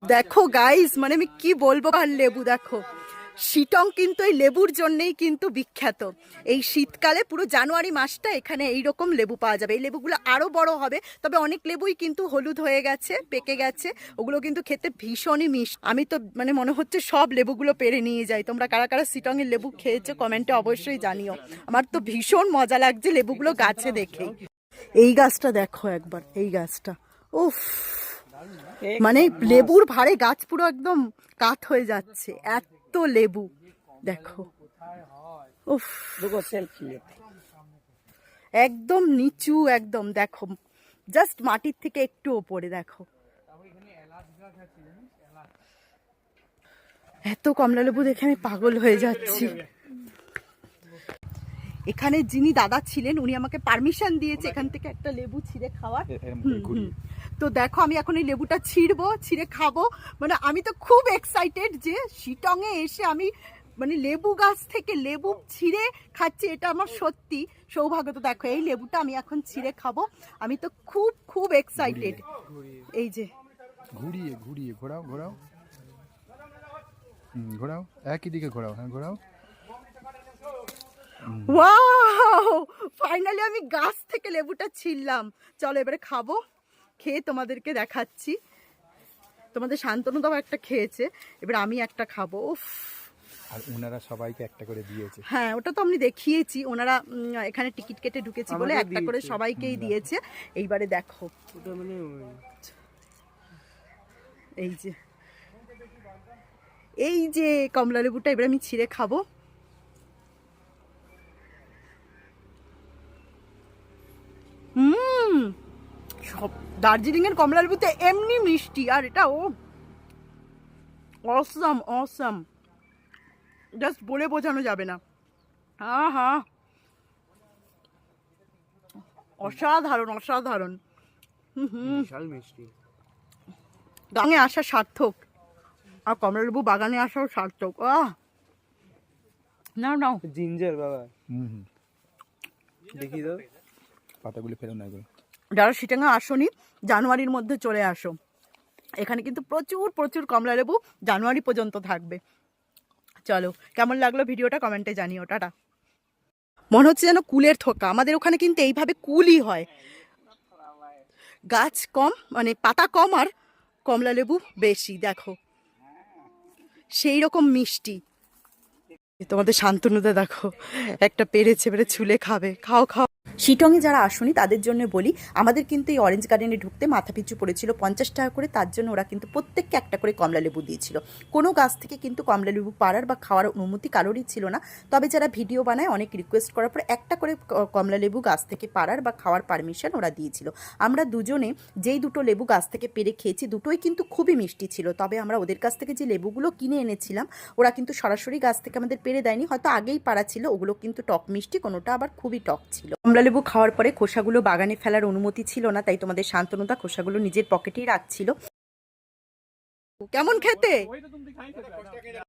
দেখো গাইস, মানে আমি কি বলবো, আর লেবু দেখো। শিটং কিন্তু এই লেবুর জন্যই কিন্তু বিখ্যাত। এই শীতকালে পুরো জানুয়ারি মাসটা এখানে এইরকম লেবু পাওয়া যাবে। এই লেবুগুলো আরো বড় হবে, তবে অনেক লেবুই কিন্তু হলুদ হয়ে গেছে, পেকে গেছে। ওগুলো কিন্তু খেতে ভীষণই মিষ্টি। আমি তো মানে মনে হচ্ছে সব লেবুগুলো পেরে নিয়ে যাই। তোমরা কারা কারা শিটং এর লেবু খেয়েছো কমেন্টে অবশ্যই জানিও। আমার তো ভীষণ মজা লাগছে লেবুগুলো গাছে দেখেই। এই গাছটা দেখো একবার, এই গাছটা উফ, মানে লেবুর ভারে গাছ পুরো একদম কাত হয়ে যাচ্ছে, এত লেবু দেখো। উফ, একদম নিচু, একদম দেখো জাস্ট মাটির থেকে একটু ওপরে দেখো। এত কমলা লেবু দেখে আমি পাগল হয়ে যাচ্ছি। এখানে যিনি দাদা ছিলেন উনি আমাকে পারমিশন দিয়েছে এখান থেকে একটা লেবু ছিঁড়ে খাওয়ার। তো দেখো আমি এখন এই লেবুটা ছিঁড়বো, ছিঁড়ে খাবো। মানে আমি তো খুব এক্সাইটেড যে শিটং এ এসে আমি মানে লেবু গাছ থেকে লেবু ছিঁড়ে খাচ্ছি, এটা আমার সত্যি সৌভাগ্য। তো দেখো এই লেবুটা আমি এখন ছিঁড়ে খাবো, আমি তো খুব খুব এক্সাইটেড। এই যে ঘুরিয়ে ঘুরিয়ে ঘোরাও ঘোরাও ঘোরাও, একই দিকে ঘোরাও, হ্যাঁ ঘোরাও। ওয়াও, ফাইনালি আমি গাছ থেকে লেবুটা ছিঁড়লাম। চলো এবারে খাবো, খেয়ে তোমাদেরকে দেখাচ্ছি। তোমাদের শান্তনুদাও একটা খেয়েছে, এবার আমি একটা খাবো। উফ, আর ওনারা সবাইকে একটা করে দিয়েছে। হ্যাঁ ওটা তো আমি দেখিয়েছি, ওনারা এখানে টিকিট কেটে ঢুকেছি বলে একটা করে সবাইকেই দিয়েছে। এইবারে দেখো এই যে, এই যে কমলা লেবুটা এবার আমি ছিঁড়ে খাবো। সব দার্জিলিং এর কমলা লেবুতে এমনি মিষ্টি, আর এটা ও অসাম অসাম, জাস্ট বলে বোঝানো যাবে না। হা, অসাধারণ অসাধারণ। বিশাল মিষ্টি। গাঙে আসা সার্থক, আর কমলা লেবু বাগানে আসাও সার্থক। নাও নাও। জিঞ্জার বাবা, দেখি তো পাতাগুলি ফেলো না এগুলো। যারা শিটাঙ্গা আসনি জানুয়ারির মধ্যে চলে আসো, এখানে কিন্তু প্রচুর প্রচুর কমলা লেবু জানুয়ারি পর্যন্ত থাকবে। চলো কেমন লাগলো ভিডিওটা কমেন্টে জানিও। টাটা। মনে হচ্ছে যেন কুলের থোকা, আমাদের ওখানে কিন্তু এইভাবে কুলই হয়, গাছ কম মানে পাতা কম আর কমলা লেবু বেশি। দেখো সেই রকম মিষ্টি। তোমাদের শান্তনুদা দেখো একটা পেরেছে, এবারে ছুলে খাবে। খাও খাও। শিটংয়ে যারা আসুনি তাদের জন্য বলি, আমাদের কিন্তু এই অরেঞ্জ গার্ডেনে ঢুকতে মাথা পিছু পড়েছিল 50 টাকা করে। তার জন্য ওরা কিন্তু প্রত্যেককে একটা করে কমলা লেবু দিয়েছিল। কোনো গাছ থেকে কিন্তু কমলা লেবু পাড়ার বা খাওয়ার অনুমতি কারোরই ছিল না। তবে যারা ভিডিও বানায় অনেক রিকোয়েস্ট করার পর একটা করে কমলা লেবু গাছ থেকে পাড়ার বা খাওয়ার পারমিশন ওরা দিয়েছিল। আমরা দুজনে যেই দুটো লেবু গাছ থেকে পেরে খেয়েছি দুটোই কিন্তু খুবই মিষ্টি ছিল। তবে আমরা ওদের কাছ থেকে যে লেবুগুলো কিনে এনেছিলাম ওরা কিন্তু সরাসরি গাছ থেকে আমাদের পেরে দেয়নি, হয়তো আগেই পাড়া ছিল। ওগুলো কিন্তু টক মিষ্টি, কোনোটা আবার খুবই টক ছিল। কমলা লেবু খাওয়ার পরে খোসাগুলো বাগানে ফেলার অনুমতি ছিল না, তাই তোমাদের শান্তনুদা খোসাগুলো নিজের পকেটেই রাখছিল। কেমন খেতে?